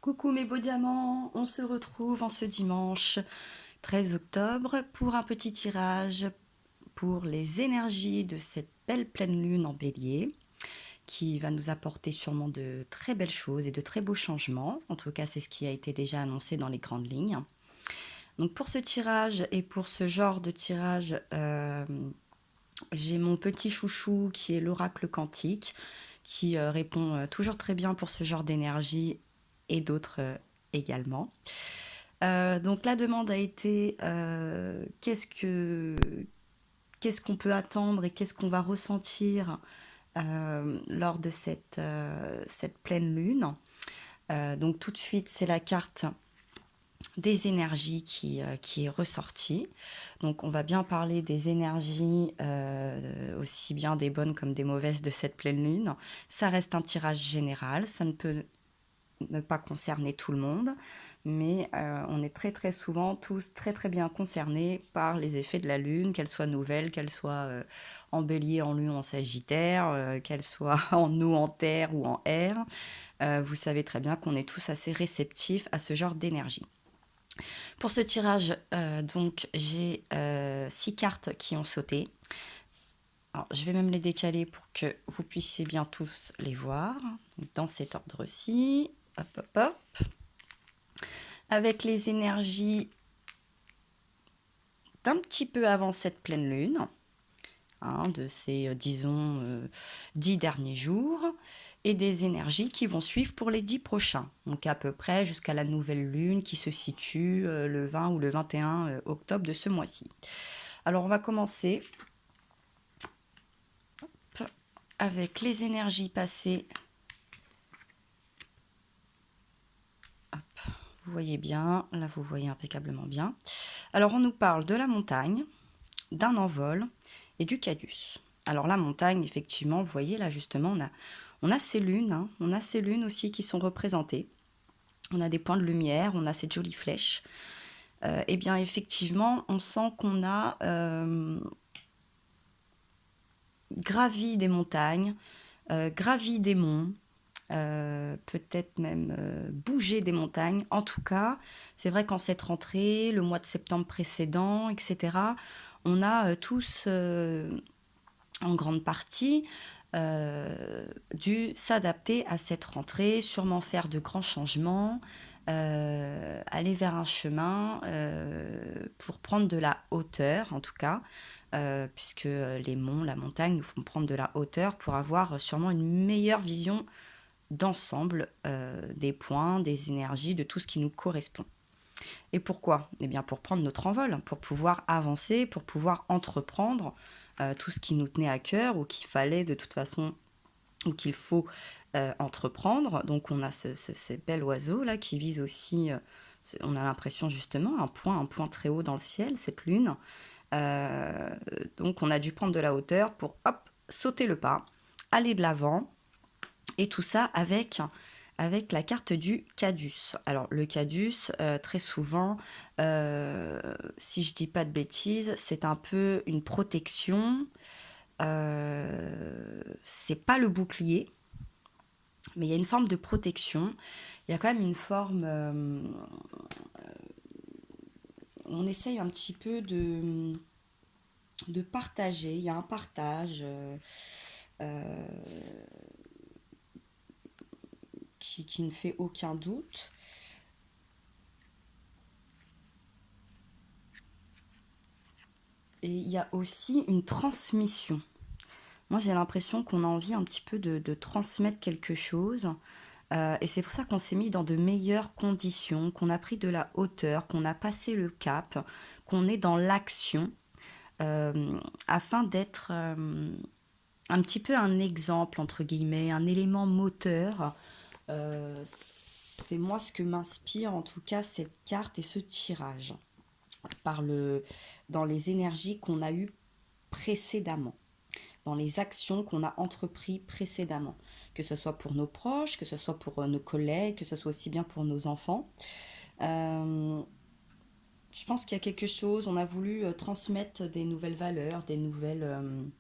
Coucou mes beaux diamants, on se retrouve en ce dimanche 13 octobre pour un petit tirage pour les énergies de cette belle pleine lune en bélier qui va nous apporter sûrement de très belles choses et de très beaux changements. En tout cas, c'est ce qui a été déjà annoncé dans les grandes lignes. Donc pour ce tirage et pour ce genre de tirage, j'ai mon petit chouchou qui est l'oracle quantique qui répond toujours très bien pour ce genre d'énergie et d'autres également. Donc la demande a été qu'est-ce qu'on peut attendre et qu'est-ce qu'on va ressentir lors de cette pleine lune. Donc tout de suite, c'est la carte des énergies qui est ressortie. Donc on va bien parler des énergies, aussi bien des bonnes comme des mauvaises de cette pleine lune. Ça reste un tirage général, ça ne peut ne pas concerner tout le monde, mais on est très très souvent tous très très bien concernés par les effets de la lune, qu'elle soit nouvelle, qu'elle soit en bélier, en lion, en sagittaire, qu'elle soit en eau, en terre ou en air. Vous savez très bien qu'on est tous assez réceptifs à ce genre d'énergie. Pour ce tirage, donc j'ai 6 cartes qui ont sauté. Alors, je vais même les décaler pour que vous puissiez bien tous les voir. Dans cet ordre-ci, hop, hop, hop. Avec les énergies d'un petit peu avant cette pleine lune, hein, de ces, disons, 10 derniers jours, et des énergies qui vont suivre pour les 10 prochains, donc à peu près jusqu'à la nouvelle lune qui se situe le 20 ou le 21 octobre de ce mois-ci. Alors on va commencer avec les énergies passées. Hop, vous voyez bien, là vous voyez impeccablement bien. Alors on nous parle de la montagne, d'un envol et du cadus. Alors la montagne, effectivement, vous voyez là justement, on a ces lunes, hein, on a ces lunes aussi qui sont représentées. On a des points de lumière, on a ces jolies flèches. Et bien effectivement, on sent qu'on a gravi des montagnes, gravi des monts, peut-être même bouger des montagnes. En tout cas, c'est vrai qu'en cette rentrée, le mois de septembre précédent, etc., on a tous, en grande partie, dû s'adapter à cette rentrée, sûrement faire de grands changements, aller vers un chemin pour prendre de la hauteur, en tout cas, puisque les monts, la montagne nous font prendre de la hauteur pour avoir sûrement une meilleure vision d'ensemble des points, des énergies, de tout ce qui nous correspond. Et pourquoi? Eh bien pour prendre notre envol, pour pouvoir avancer, pour pouvoir entreprendre tout ce qui nous tenait à cœur ou qu'il fallait de toute façon, ou qu'il faut entreprendre. Donc on a ce bel oiseau là qui vise aussi, on a l'impression justement un point très haut dans le ciel, cette lune. Donc on a dû prendre de la hauteur pour hop, sauter le pas, aller de l'avant, et tout ça avec la carte du cadus. Alors le cadus, très souvent, si je dis pas de bêtises, c'est un peu une protection. C'est pas le bouclier, mais il y a une forme de protection. Il y a quand même une forme. On essaye un petit peu de partager. Il y a un partage. Euh, qui ne fait aucun doute. Et il y a aussi une transmission. Moi, j'ai l'impression qu'on a envie un petit peu de transmettre quelque chose. Et c'est pour ça qu'on s'est mis dans de meilleures conditions, qu'on a pris de la hauteur, qu'on a passé le cap, qu'on est dans l'action, afin d'être un petit peu un exemple, entre guillemets, un élément moteur. C'est moi ce que m'inspire en tout cas cette carte et ce tirage par dans les énergies qu'on a eues précédemment, dans les actions qu'on a entreprises précédemment, que ce soit pour nos proches, que ce soit pour nos collègues, que ce soit aussi bien pour nos enfants. Euh, je pense qu'il y a quelque chose, on a voulu transmettre des nouvelles valeurs, des nouvelles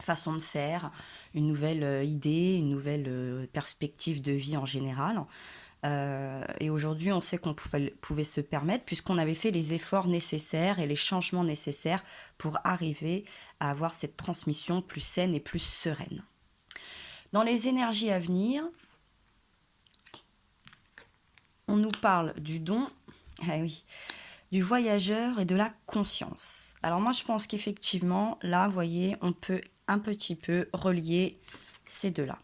façons de faire, une nouvelle idée, une nouvelle perspective de vie en général. Et aujourd'hui, on sait qu'on pouvait se permettre, puisqu'on avait fait les efforts nécessaires et les changements nécessaires pour arriver à avoir cette transmission plus saine et plus sereine. Dans les énergies à venir, on nous parle du don, ah oui, du voyageur et de la conscience. Alors moi, je pense qu'effectivement, là, vous voyez, on peut un petit peu relier ces deux-là.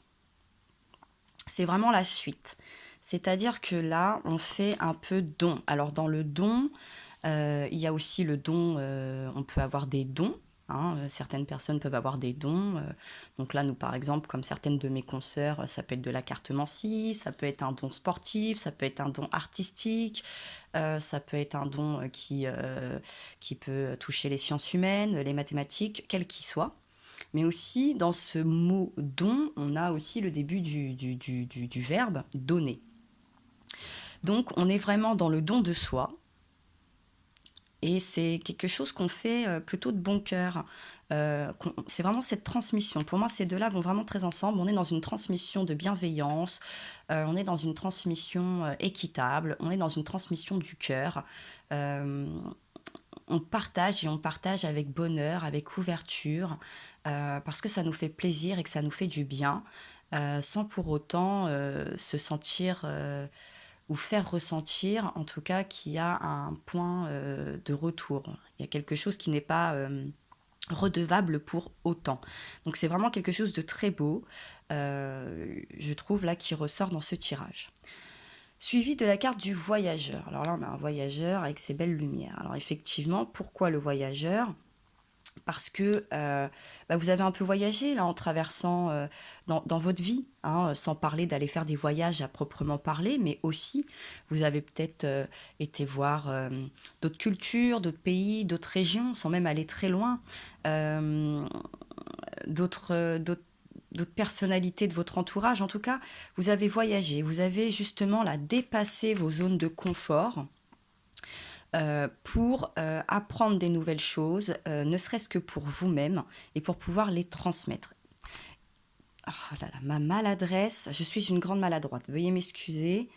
C'est vraiment la suite. C'est-à-dire que là, on fait un peu don. Alors dans le don, il y a aussi le don, on peut avoir des dons. Hein, certaines personnes peuvent avoir des dons. Donc là, nous, par exemple, comme certaines de mes consoeurs, ça peut être de la cartomancie, ça peut être un don sportif, ça peut être un don artistique, ça peut être un don qui peut toucher les sciences humaines, les mathématiques, quel qu'il soit. Mais aussi, dans ce mot don, on a aussi le début du verbe donner. Donc, on est vraiment dans le don de soi. Et c'est quelque chose qu'on fait plutôt de bon cœur. C'est vraiment cette transmission. Pour moi, ces deux-là vont vraiment très ensemble. On est dans une transmission de bienveillance, on est dans une transmission équitable, on est dans une transmission du cœur. On partage et on partage avec bonheur, avec ouverture, parce que ça nous fait plaisir et que ça nous fait du bien, sans pour autant se sentir ou faire ressentir, en tout cas, qu'il y a un point de retour. Il y a quelque chose qui n'est pas redevable pour autant. Donc c'est vraiment quelque chose de très beau, je trouve, là, qui ressort dans ce tirage. Suivi de la carte du voyageur. Alors là, on a un voyageur avec ses belles lumières. Alors effectivement, pourquoi le voyageur ? Parce que vous avez un peu voyagé là en traversant dans votre vie, hein, sans parler d'aller faire des voyages à proprement parler, mais aussi vous avez peut-être été voir d'autres cultures, d'autres pays, d'autres régions, sans même aller très loin, euh, d'autres personnalités de votre entourage. En tout cas, vous avez voyagé, vous avez justement là dépassé vos zones de confort pour apprendre des nouvelles choses, ne serait-ce que pour vous-même et pour pouvoir les transmettre. Oh là là, ma maladresse, je suis une grande maladroite, veuillez m'excuser.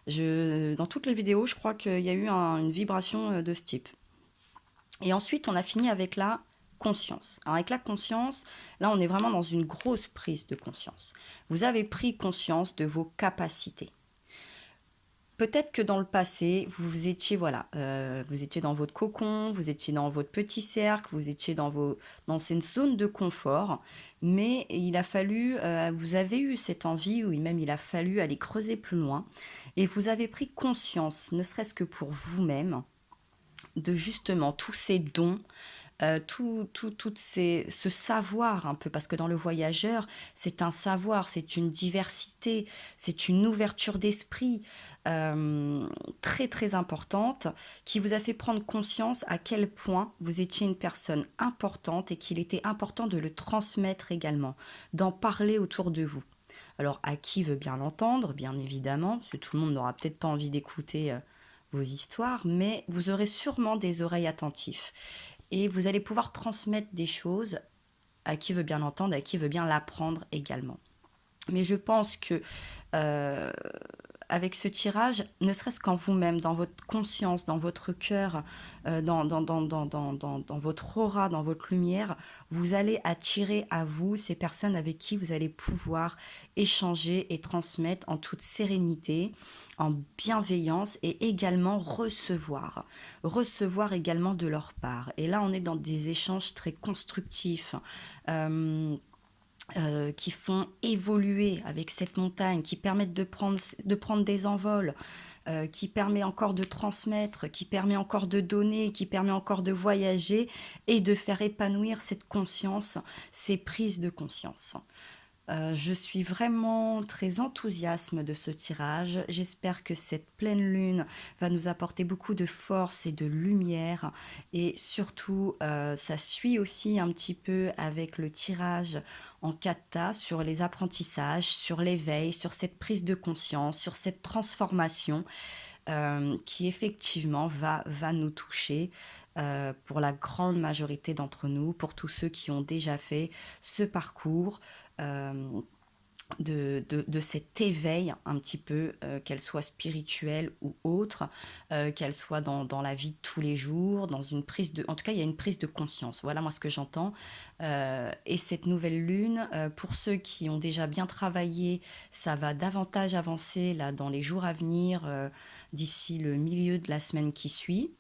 Dans toutes les vidéos, je crois qu'il y a eu une vibration de ce type. Et ensuite, on a fini avec la conscience. Alors avec la conscience, là, on est vraiment dans une grosse prise de conscience. Vous avez pris conscience de vos capacités. Peut-être que dans le passé, vous étiez, voilà, vous étiez dans votre cocon, vous étiez dans votre petit cercle, vous étiez dans cette zone de confort, mais il a fallu, vous avez eu cette envie, ou même il a fallu aller creuser plus loin, et vous avez pris conscience, ne serait-ce que pour vous-même, de justement tous ces dons, ce savoir un peu, parce que dans le voyageur, c'est un savoir, c'est une diversité, c'est une ouverture d'esprit très très importante qui vous a fait prendre conscience à quel point vous étiez une personne importante et qu'il était important de le transmettre également, d'en parler autour de vous. Alors à qui veut bien l'entendre, bien évidemment, parce que tout le monde n'aura peut-être pas envie d'écouter vos histoires, mais vous aurez sûrement des oreilles attentives et vous allez pouvoir transmettre des choses à qui veut bien l'entendre, à qui veut bien l'apprendre également. Mais je pense que euh, avec ce tirage, ne serait-ce qu'en vous-même, dans votre conscience, dans votre cœur, dans votre aura, dans votre lumière, vous allez attirer à vous ces personnes avec qui vous allez pouvoir échanger et transmettre en toute sérénité, en bienveillance et également recevoir. Recevoir également de leur part. Et là, on est dans des échanges très constructifs. Qui font évoluer avec cette montagne, qui permettent de prendre des envols, qui permet encore de transmettre, qui permet encore de donner, qui permet encore de voyager et de faire épanouir cette conscience, ces prises de conscience. Je suis vraiment très enthousiasme de ce tirage. J'espère que cette pleine lune va nous apporter beaucoup de force et de lumière. Et surtout, ça suit aussi un petit peu avec le tirage en kata sur les apprentissages, sur l'éveil, sur cette prise de conscience, sur cette transformation qui effectivement va nous toucher. Pour la grande majorité d'entre nous, pour tous ceux qui ont déjà fait ce parcours, euh, de cet éveil un petit peu, qu'elle soit spirituelle ou autre, qu'elle soit dans la vie de tous les jours, dans une prise de... En tout cas, il y a une prise de conscience. Voilà moi ce que j'entends. Et cette nouvelle lune, pour ceux qui ont déjà bien travaillé, ça va davantage avancer là dans les jours à venir, d'ici le milieu de la semaine qui suit.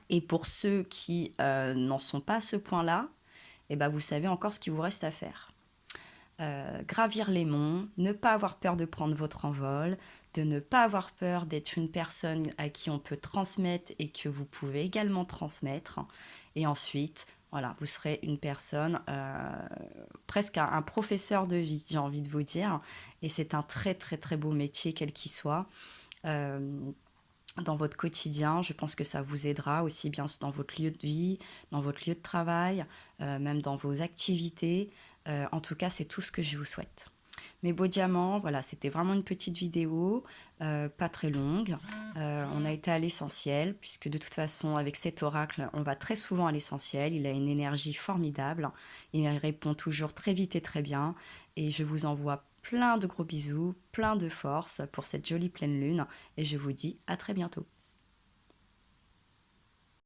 Et pour ceux qui n'en sont pas à ce point-là, eh ben, vous savez encore ce qu'il vous reste à faire. Gravir les monts, ne pas avoir peur de prendre votre envol, de ne pas avoir peur d'être une personne à qui on peut transmettre et que vous pouvez également transmettre. Et ensuite, voilà, vous serez une personne, presque un professeur de vie, j'ai envie de vous dire. Et c'est un très très très beau métier, quel qu'il soit. Euh, dans votre quotidien, je pense que ça vous aidera aussi bien dans votre lieu de vie, dans votre lieu de travail, même dans vos activités. En tout cas, c'est tout ce que je vous souhaite. Mes beaux diamants, voilà, c'était vraiment une petite vidéo, pas très longue. On a été à l'essentiel, puisque de toute façon, avec cet oracle, on va très souvent à l'essentiel. Il a une énergie formidable. Il répond toujours très vite et très bien. Et je vous envoie plein de gros bisous, plein de force pour cette jolie pleine lune. Et je vous dis à très bientôt.